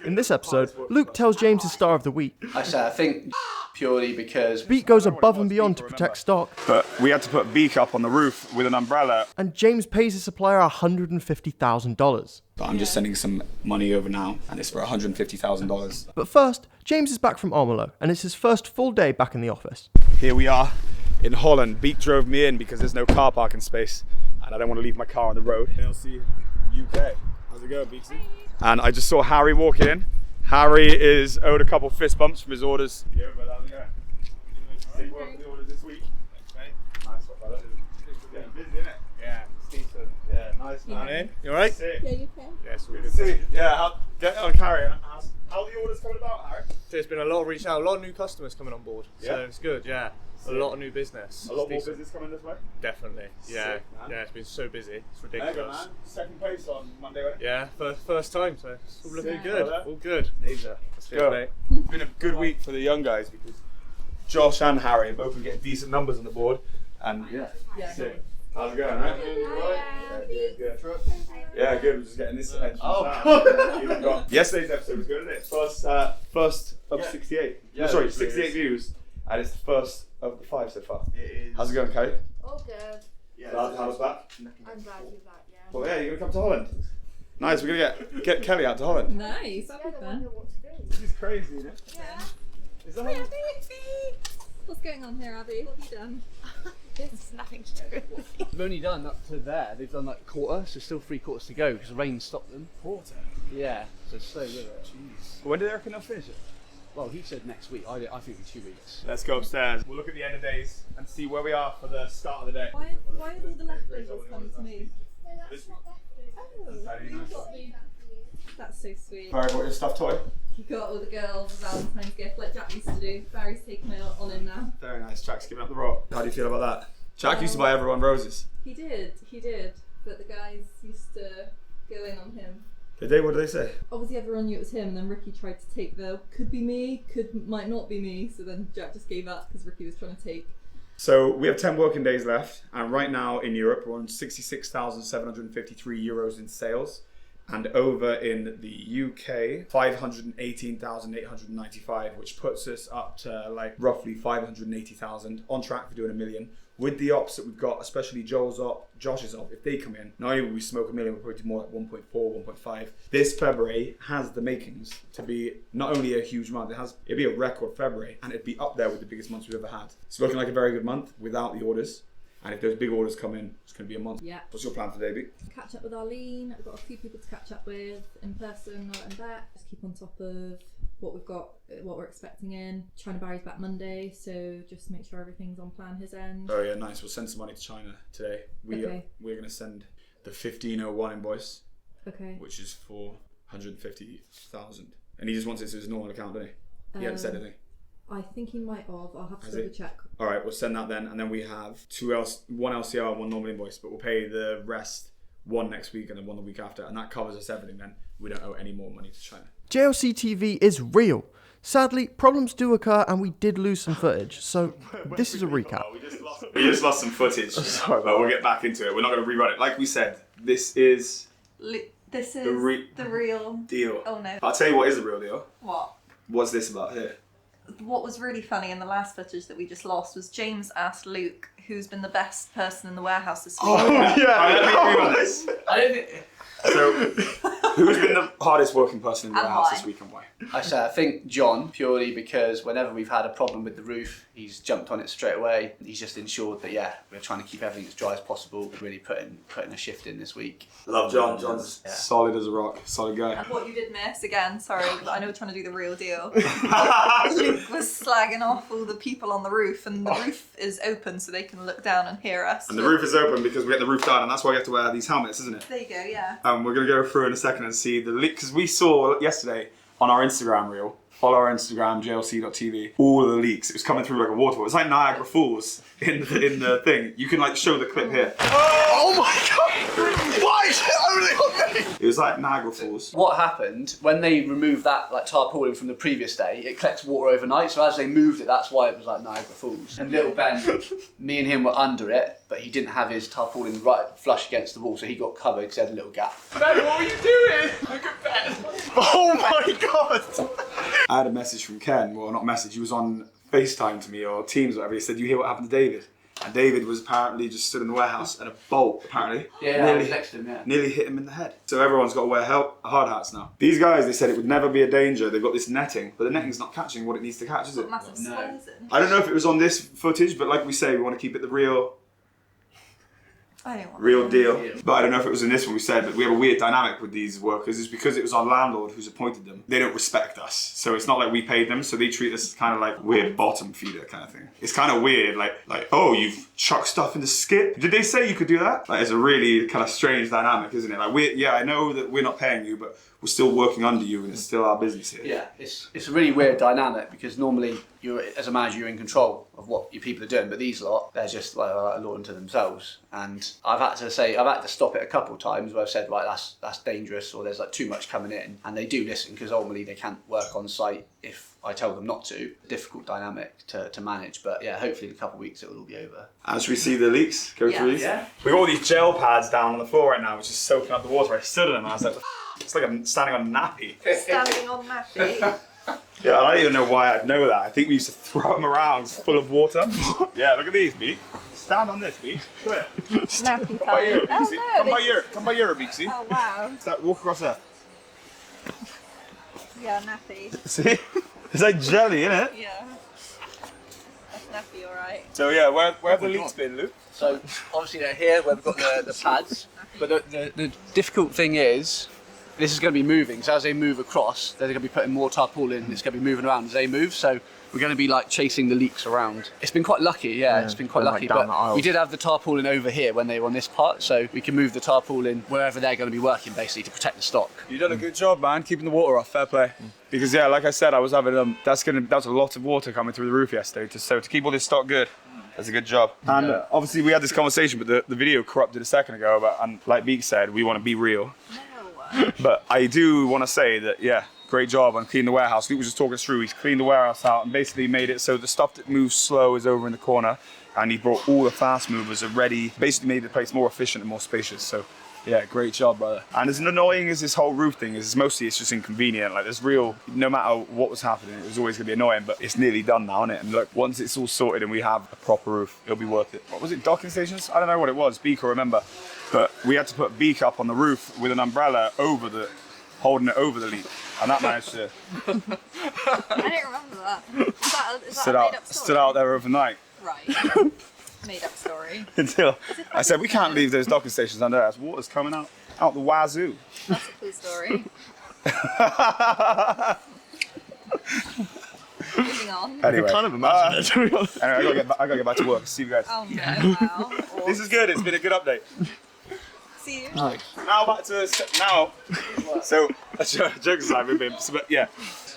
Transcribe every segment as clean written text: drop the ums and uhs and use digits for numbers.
In this episode, Luke tells James his star of the week. I think purely because Beek goes above and beyond to protect stock. But we had to put Beek up on the roof with an umbrella. And James pays his supplier $150,000. But I'm just sending some money over now, and it's for $150,000. But first, James is back from Almelo, and it's his first full day back in the office. Here we are in Holland. Beek drove me in because there's no car parking space, and I don't want to leave my car on the road. JLC UK. How's it going, Beeksy? And I just saw Harry walk in. Harry is owed a couple fist bumps from his orders. Yeah, but how's it going? Sick work with the orders this week. Thanks, mate. Nice one, brother. Getting busy, innit? Yeah, it's decent. Yeah, nice man. Yeah. You alright? Yeah, you can. Yes, good to see. Yeah, get on Harry. How are the orders coming about, Harry? There's been a lot of reach out, a lot of new customers coming on board. Yeah. So it's good, yeah. A lot of new business. A lot more business coming this way? Definitely. Yeah. Sick, man. Yeah, it's been so busy. It's There you ridiculous. go, man. Second place on Monday, right? Yeah, first time, so it's all looking Sick, good. brother. All good. Let's go. go. It's been a good week for the young guys because Josh and Harry have both been getting decent numbers on the board. And yeah, sick. How's it going, right? Yeah, good. Yeah, good. We're just getting this edge. Yesterday's episode was good, isn't it? First of 68. Yeah, Sorry, 68 views. And it's the first of the 5 so far. it is. How's it going, Kelly? All good. Yeah, How's back? I'm glad you're back, yeah. Well, yeah, you're gonna come to Holland. Nice. We're gonna get Kelly out to Holland. Nice, that'd be fun. This is crazy, isn't it? Yeah. Is that Hi, Abby. What's going on here, Abby? What have you done? There's nothing to do with it. They've only done up to there. They've done like a quarter, so still 3 quarters to go because the rain stopped them. Quarter? Yeah, so slow with it. Jeez. When do they reckon they'll finish it? Well, he said next week. I think in 2 weeks. Let's go upstairs. We'll look at the end of days and see where we are for the start of the day. Why have all the leftovers come to me? No, that's not that Oh, you've got me. That's so sweet. Barry bought your stuffed toy. You got all the girls Valentine's gift like Jack used to do. Barry's taking it on him now. Very nice. Jack's giving up the roll. How do you feel about that? Jack used to buy everyone roses. He did. But the guys used to go in on him. Did they? What did they say? Obviously everyone knew it was him, and then Ricky tried to take the could be me, might not be me, so then Jack just gave up because Ricky was trying to take. So we have 10 working days left, and right now in Europe we're on 66,753 euros in sales, and over in the UK 518,895, which puts us up to like roughly 580,000, on track for doing 1 million. With the ops that we've got, especially Joel's op, Josh's op, if they come in, not only will we smoke 1 million, we'll probably do more like 1.4, 1.5. This February has the makings to be not only a huge month, it'd be a record February, and it'd be up there with the biggest months we've ever had. It's looking like a very good month without the orders. And if those big orders come in, it's going to be a month. Yeah. What's your plan for today, Beek? Catch up with Arlene. I've got a few people to catch up with in person and back. Just keep on top of what we've got, what we're expecting in. China Barry's back Monday, so just make sure everything's on plan his end. Oh yeah, nice. We'll send some money to China today. We're going to send the 1501 invoice, Okay. which is for 150,000. And he just wants it to his normal account, doesn't he? He hasn't said anything. I think he might have. I'll have to Has double he? check. All right, we'll send that then, and then we have one LCR and one normal invoice, but we'll pay the rest one next week and then one the week after, and that covers us everything. Then we don't owe any more money to China. JLC TV is real. Sadly, problems do occur and we did lose some footage, so this is a recap. We just lost some footage, but we'll get back into it. We're not going to rerun it. Like we said, this is This is the real deal. Oh no. I'll tell you what is the real deal. What? What's this about here? What was really funny in the last footage that we just lost was James asked Luke who's been the best person in the warehouse this week. Let me rerun this. I don't think. So, who's been the hardest working person in the And warehouse why? this week and why? I think John, purely because whenever we've had a problem with the roof, he's jumped on it straight away. He's just ensured that, we're trying to keep everything as dry as possible, really putting a shift in this week. Love John. John's solid as a rock. Solid guy. And what you did miss, again, sorry, but I know we're trying to do the real deal. Luke was slagging off all the people on the roof, and the roof is open so they can look down and hear us. And the roof is open because we get the roof down, and that's why we have to wear these helmets, isn't it? There you go, yeah. We're going to go through in a second and see the leak, because we saw yesterday on our Instagram reel, follow our Instagram, JLC.TV, all of the leaks. It was coming through like a waterfall. It's like Niagara Falls in the thing. You can like show the clip here. Oh my god! What? Only on me! It was like Niagara Falls. What happened when they removed that like tarpaulin from the previous day? It collects water overnight, so as they moved it, that's why it was like Niagara Falls. And little Ben, me and him were under it, but he didn't have his tarpaulin right flush against the wall, so he got covered because he had a little gap. Ben, what were you doing? Look at Ben. Oh my god! I had a message from Ken. Well, not message. He was on FaceTime to me or Teams or whatever. He said, "You hear what happened to David?" And David was apparently just stood in the warehouse and a bolt apparently nearly next to him, nearly hit him in the head. So everyone's got to wear hard hats now. These guys, they said it would never be a danger. They've got this netting, but the netting's not catching what it needs to catch, is it? Massive squares in. I don't know if it was on this footage, but like we say, we want to keep it the real deal. But I don't know if it was in this one we said, but we have a weird dynamic with these workers. It's because it was our landlord who's appointed them. They don't respect us. So it's not like we paid them, so they treat us kind of like we're bottom feeder kind of thing. It's kind of weird, like, oh, you've chucked stuff in the skip? Did they say you could do that? Like, it's a really kind of strange dynamic, isn't it? Like, yeah, I know that we're not paying you, but we're still working under you and it's still our business here. Yeah, it's a really weird dynamic because normally you're, as a manager, you're in control of what your people are doing, but these lot, they're just like a law unto themselves. And I've had to stop it a couple of times where I've said, right, that's dangerous, or there's like too much coming in, and they do listen because ultimately they can't work on site if I tell them not to. Difficult dynamic to manage, but yeah, hopefully in a couple of weeks it will all be over. As we see the leaks go through these, we've got all these gel pads down on the floor right now, which is soaking up the water. I stood on them and I was like, it's like I'm standing on a nappy. Standing on nappy. Yeah, I don't even know why I'd know that. I think we used to throw them around full of water. Yeah, look at these, Beek. Stand on this, Beek. Come here. Nappy Come by here. time. Oh, no, Come by here, Beek, see? Oh wow. Walk across there. Yeah, nappy. See? It's like jelly, isn't it? Yeah. That's nappy, alright. So yeah, where have the leaks been, Luke? So obviously they're here where we've got the pads, but the difficult thing is, this is going to be moving, so as they move across, they're going to be putting more tarpaulin, it's going to be moving around as they move, so we're going to be like chasing the leaks around. It's been quite lucky, it's been quite lucky, but we did have the tarpaulin over here when they were on this part, so we can move the tarpaulin wherever they're going to be working, basically, to protect the stock. You've done a good job, man, keeping the water off, fair play. Because yeah, like I said, I was having, that's a lot of water coming through the roof yesterday, so to keep all this stock good, that's a good job. And obviously we had this conversation, but the video corrupted a second ago, and like Beek said, we want to be real. But I do want to say that, yeah, great job on cleaning the warehouse. Luke was just talking us through. He's cleaned the warehouse out and basically made it so the stuff that moves slow is over in the corner, and he brought all the fast movers are ready. Basically made the place more efficient and more spacious. So yeah, great job, brother. And as annoying as this whole roof thing is, mostly it's just inconvenient. Like there's no matter what was happening, it was always gonna be annoying, but it's nearly done now, isn't it? And look, once it's all sorted and we have a proper roof, it'll be worth it. What was it, docking stations? I don't know what it was, Beek, I remember. But we had to put Beek up on the roof with an umbrella holding it over the leak. And that managed to... I didn't remember that. Is that a made up story? Stood out there overnight. Right. Made up story. Until I said, we can't leave those docking stations under as water's coming out the wazoo. That's a cool story. Moving on. Anyway, I kind of imagine it, to be honest. Anyway, I gotta get back to work. See you guys. Oh no, wow. This is good, it's been a good update. See you. Now back to so jokes aside, but yeah,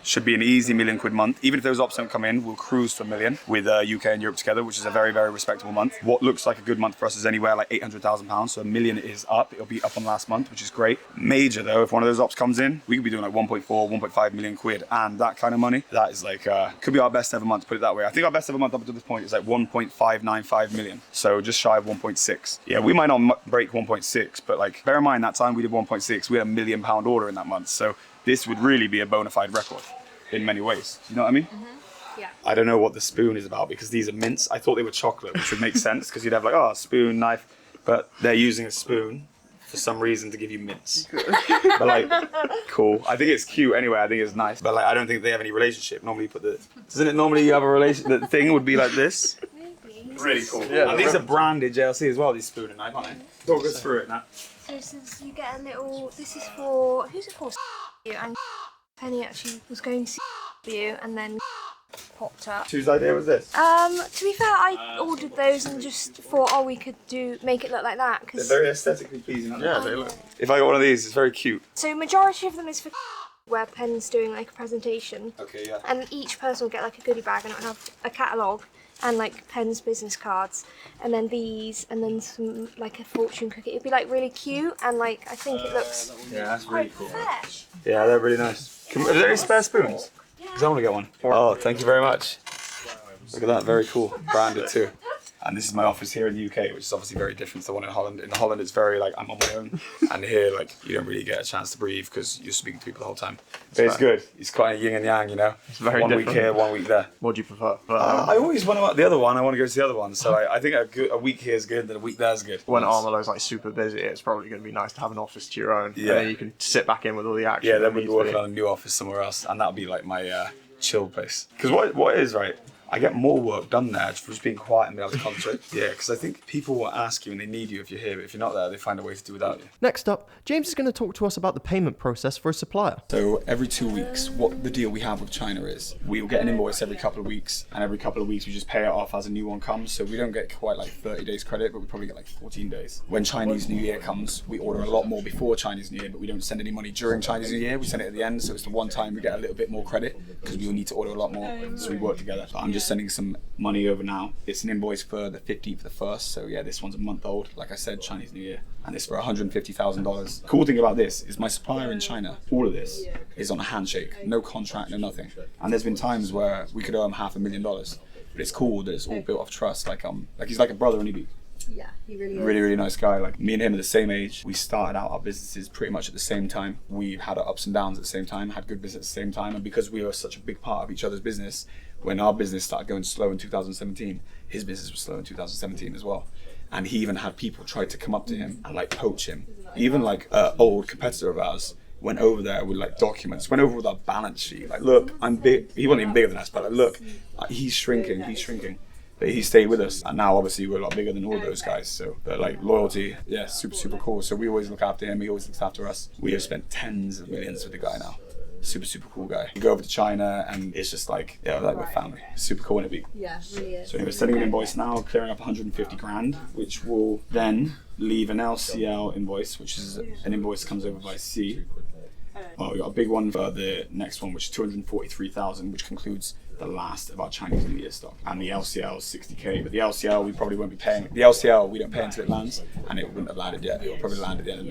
should be an easy £1 million month. Even if those ops don't come in, we'll cruise to $1 million with UK and Europe together, which is a very, very respectable month. What looks like a good month for us is anywhere like £800,000, so $1 million is up. It'll be up on last month, which is great. Major though, if one of those ops comes in, we could be doing like 1.4, 1.5 million quid, and that kind of money, that is like could be our best ever month, put it that way. I think our best ever month up to this point is like 1.595 million, so just shy of 1.6. Yeah, we might not break 1.6, but like bear in mind that time we did 1.6, we had £1 million order in that month, so this would really be a bona fide record in many ways. You know what I mean? Mm-hmm. Yeah. I don't know what the spoon is about because these are mints. I thought they were chocolate, which would make sense because you'd have like, oh, spoon, knife, but they're using a spoon for some reason to give you mints. But like, cool. I think it's cute anyway. I think it's nice. But like, I don't think they have any relationship. Normally you put doesn't it normally you have a relationship, the thing would be like this? Maybe. Really cool. Yeah. And these are branded JLC as well, these spoon and knife, aren't they? Talk us through it now. So since you get a little, this is for, who's it for? You, and Penny actually was going to you and then popped up. Whose idea was this? To be fair, I ordered those and just thought, oh, we could make it look like that. They're very aesthetically pleasing, aren't they? Yeah, they look. If I got one of these, it's very cute. So majority of them is for where Pen's doing like a presentation. Okay, yeah. And each person will get like a goodie bag and it'll have a catalogue. and like pens, business cards, and then these, and then some like a fortune cookie. It'd be like really cute, and like I think it looks Yeah, that's really quite cool. fresh. Yeah, they're really nice. Are there any spare spoons? Because I want to get one. Oh, thank you very much. Look at that, very cool. Branded too. And this is my office here in the UK, which is obviously very different to the one in Holland. In Holland, it's very like I'm on my own, and here like you don't really get a chance to breathe because you're speaking to people the whole time. But it's good. It's kind of yin and yang, you know. It's very one different. week here, 1 week there. What do you prefer? I always want to the other one. I want to go to the other one. So I think a week here is good, then a week there is good. When Armelo's like super busy, it's probably going to be nice to have an office to your own. Yeah. And then you can sit back in with all the action. Yeah, then that we'll be needs to working on a new office somewhere else, and that'll be like my chill place. Because what it is, right? I get more work done there for just being quiet and being able to concentrate. Yeah, because I think people will ask you and they need you if you're here, but if you're not there, they find a way to do without you. Next up, James is going to talk to us about the payment process for a supplier. So every 2 weeks, what the deal we have with China is, we'll get an invoice every couple of weeks, and every couple of weeks we just pay it off as a new one comes. So we don't get quite like 30 days credit, but we probably get like 14 days. When Chinese New Year comes, we order a lot more before Chinese New Year, but we don't send any money during Chinese New Year. We send it at the end, so it's the one time we get a little bit more credit because we will need to order a lot more. So we work together. So I'm just sending some money over now. It's an invoice for the 15th of the 1st, so yeah, this one's a month old, like I said, Chinese New Year, and it's for $150,000. Cool thing about this is my supplier in China, all of this is on a handshake, no contract, no nothing. And there's been times where we could owe him $500,000, but it's cool that it's all built off trust. Like he's like a brother in Beek. Yeah, he really is. Really nice guy. Like me and him are the same age. We started out our businesses pretty much at the same time. We've had our ups and downs at the same time, had good business at the same time, and because we were such a big part of each other's business, when our business started going slow in 2017, his business was slow in 2017 as well. And he even had people try to come up to him and like poach him. Even like an old competitor of ours went over there with like documents, went over with our balance sheet. Like, look, I'm big. He wasn't even bigger than us, but like, look, he's shrinking. But he stayed with us, and now obviously we're a lot bigger than all those guys. So, but like loyalty, yeah, super cool. So we always look after him. He always looks after us. We have spent tens of millions with the guy now. Super cool guy. You go over to China, and it's just like, yeah, like we're family. Super cool in a Beek. Yeah, really is. So we're sending an invoice now, clearing up 150 grand, which will then leave an LCL invoice, which is an invoice that comes over by sea. Well, we got a big one for the next one, which is 243,000, which concludes the last of our Chinese New Year stock. And the LCL is 60k, but the LCL we probably won't be paying. The LCL we don't pay until it lands, and it wouldn't have landed yet. It will probably land at the end of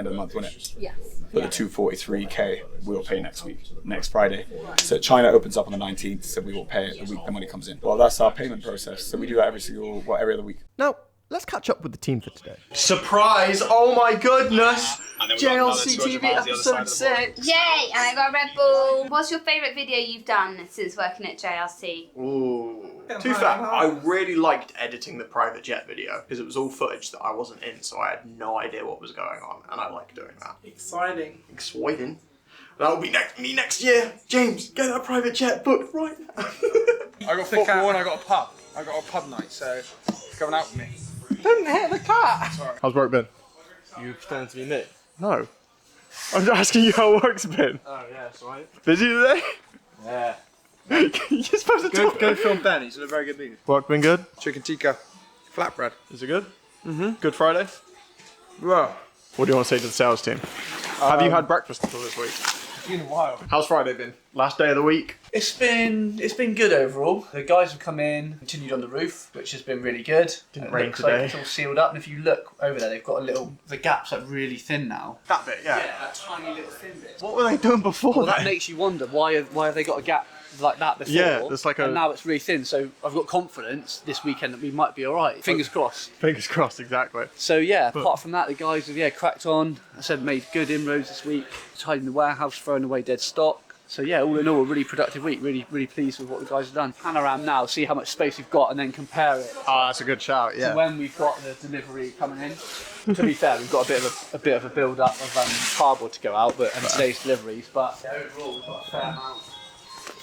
the month, won't it? Yes. But the 243k we'll pay next week, next Friday. So China opens up on the 19th, so we will pay it the week the money comes in. Well, that's our payment process. So we do that every other week. Now, let's catch up with the team for today. Surprise! Oh my goodness! JLC TV episode 6! Yay! And I got a Red Bull. What's your favourite video you've done since working at JLC? Ooh. To be fair, I really liked editing the private jet video because it was all footage that I wasn't in, so I had no idea what was going on, and I like doing that. Exciting. That'll be me next year. James, get that private jet booked right now. I got football and I got a pub. I got a pub night, so coming out with me. Don't hit the cat! Sorry. How's work been? You pretend to be me? No. I'm asking you how work's been. Oh yeah, that's right. Busy today? Yeah. You're supposed to talk. Go film Ben, he's in a very good mood. Work been good? Chicken tikka, flatbread. Is it good? Good Friday? Well, What do you want to say to the sales team? Have you had breakfast until this week? it's been a while. How's Friday been? Last day of the week? It's been good overall. The guys have come in, continued on the roof, which has been really good. Didn't It rain looks today. Like it's all sealed up, and if you look over there, they've got the gaps are really thin now. That bit, yeah. that tiny little thin bit. What were they doing before Well, that then? makes you wonder why have they got a gap like that before? Yeah, there's like a- and now it's really thin. So I've got confidence this weekend that we might be all right. Fingers crossed. Fingers crossed, exactly. So yeah, apart from that, the guys have cracked on. I said made good inroads this week, tidying the warehouse, throwing away dead stock. So yeah, all in all, a really productive week. Really pleased with what the guys have done. Pan around now, see how much space we've got, and then compare it Oh, that's a good shout, to yeah. when we've got the delivery coming in. To be fair, we've got a bit of a build up of cardboard to go out, and today's deliveries. But yeah, overall, we've got a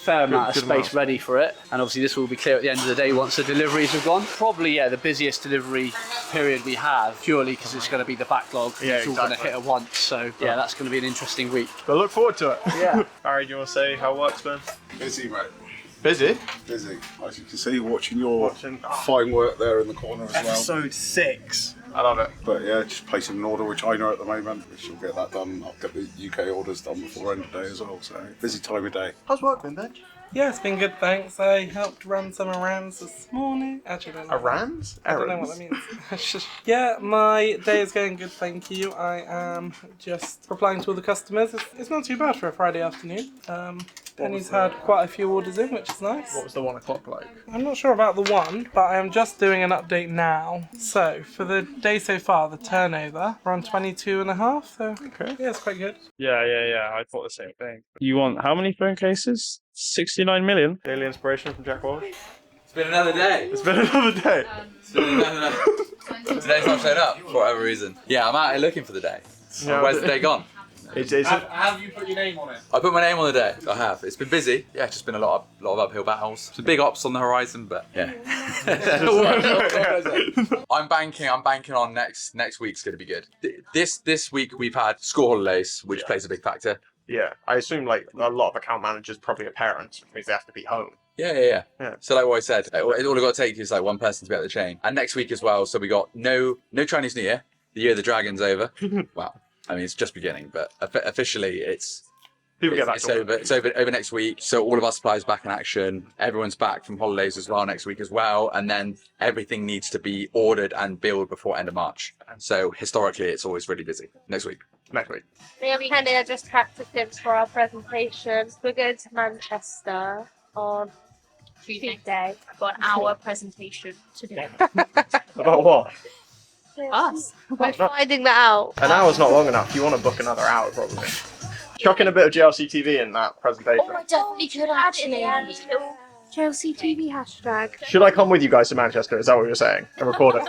fair amount of good space amount. ready for it, and obviously this will be clear at the end of the day once the deliveries have gone. Probably the busiest delivery period we have, purely because it's going to be the backlog. Yeah, it's all going to exactly. hit at once. So yeah, that's going to be an interesting week. But look forward to it. Yeah. Harry, do you want to say how work's been? Busy, mate. Busy? Busy. As you can see, watching your Watching- fine work there in the corner as well. Episode 6. I love it. But yeah, just placing an order with China at the moment, which will get that done. I'll get the UK orders done before end of day as well, so busy time of day. How's work been, Ben? Yeah, it's been good, thanks. I helped run some errands this morning. Actually, I don't know. Errands? I don't know what that means. Yeah, my day is going good, thank you. I am just replying to all the customers. It's not too bad for a Friday afternoon. Penny's had quite a few orders in, which is nice. What was the 1 o'clock like? I'm not sure about the one, but I am just doing an update now. So, for the day so far, the turnover, we're on 22.5, so yeah, it's quite good. Yeah, I thought the same thing. You want how many phone cases? 69 million? Daily inspiration from Jack Walsh. It's been another day. It's been another day. Today's not showing up for whatever reason. Yeah, I'm out here looking for the day. No, Where's the day gone? Have you put your name on it? I put my name on the day. I have. It's been busy. Yeah, it's just been a lot of uphill battles. Some big ops on the horizon, but yeah. I'm banking on next week's going to be good. This week we've had school holidays, which plays a big factor. Yeah, I assume like a lot of account managers probably are parents, which means they have to be home. Yeah. So like what I said, all I've got to take is like one person to be at the chain. And next week as well, so we got no Chinese New Year. The year of the dragon's over. Wow. I mean, it's just beginning, but officially it's over next week. So all of our suppliers back in action. Everyone's back from holidays as well next week as well. And then everything needs to be ordered and billed before end of March. So historically, it's always really busy. Next week. Me and Penny are just practicing for our presentation. We're going to Manchester on Tuesday. I've got an hour presentation to do. About what? Us. We're finding that out. An hour's not long enough. You want to book another hour, probably. Chuck in a bit of JLCTV in that presentation. Oh, I definitely could actually. JLCTV hashtag. Should I come with you guys to Manchester? Is that what you're saying? And record it.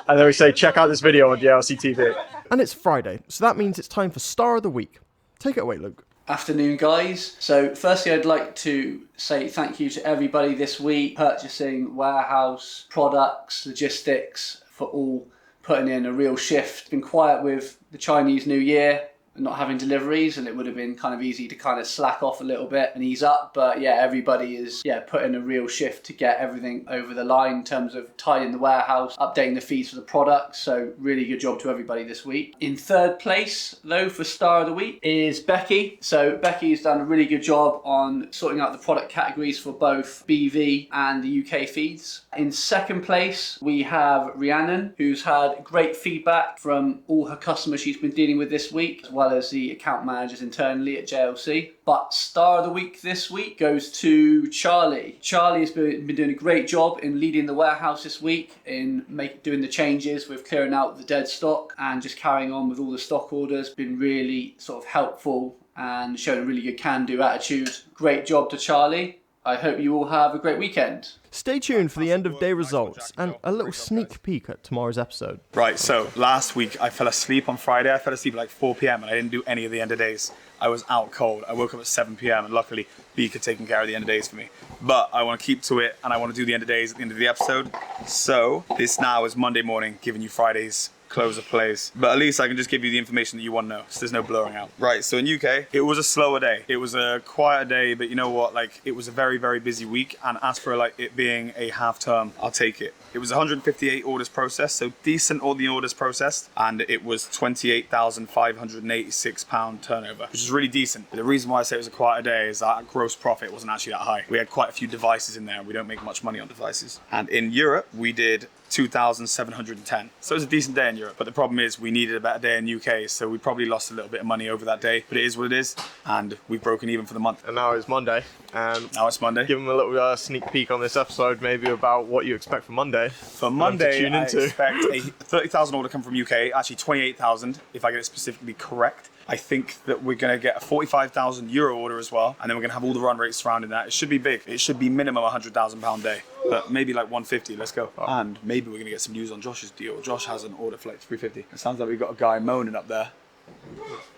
And then we say, check out this video on JLCTV. And it's Friday, so that means it's time for Star of the Week. Take it away, Luke. Afternoon, guys. So firstly, I'd like to say thank you to everybody this week, purchasing, warehouse, products, logistics, for all putting in a real shift. Been quiet with the Chinese New Year, not having deliveries, and it would have been kind of easy to kind of slack off a little bit and ease up, but yeah, everybody is putting a real shift to get everything over the line in terms of tidying the warehouse, updating the feeds for the products. So really good job to everybody this week. In third place though for Star of the Week is Becky. So Becky's done a really good job on sorting out the product categories for both BV and the UK feeds. In second place we have Rhiannon, who's had great feedback from all her customers she's been dealing with this week, as well as the account managers internally at JLC. But Star of the Week this week goes to Charlie. Charlie has been doing a great job in leading the warehouse this week, in doing the changes with clearing out the dead stock and just carrying on with all the stock orders. Been really sort of helpful and showing a really good can-do attitude. Great job to Charlie. I hope you all have a great weekend. Stay tuned for the end of day results and a little sneak peek at tomorrow's episode. Right, so last week I fell asleep on Friday. I fell asleep at like 4 p.m. and I didn't do any of the end of days. I was out cold. I woke up at 7 p.m. and luckily Beek had taken care of the end of days for me. But I want to keep to it and I want to do the end of days at the end of the episode. So this now is Monday morning, giving you Friday's close of plays. But at least I can just give you the information that you want to know, so there's no blurring out. Right, so in UK, it was a slower day. It was a quieter day, but you know what? Like, it was a very, very busy week, and as for like it being a half term, I'll take it. It was 158 orders processed, so decent all the orders processed, and it was £28,586 turnover, which is really decent. The reason why I say it was a quieter day is that gross profit wasn't actually that high. We had quite a few devices in there, and we don't make much money on devices. And in Europe, we did 2,710. So it was a decent day in Europe, but the problem is we needed a better day in UK, so we probably lost a little bit of money over that day, but it is what it is, and we've broken even for the month. And now it's Monday. Now it's Monday. Give them a little sneak peek on this episode, maybe about what you expect for Monday. For Monday, I expect a 30,000 order come from UK, actually 28,000 if I get it specifically correct. I think that we're going to get a 45,000 euro order as well, and then we're going to have all the run rates surrounding that. It should be big. It should be minimum £100,000 day, but maybe like 150. Let's go. And maybe we're going to get some news on Josh's deal. Josh has an order for like 350. It sounds like we've got a guy moaning up there.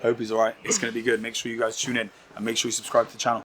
Hope he's all right. It's going to be good. Make sure you guys tune in and make sure you subscribe to the channel.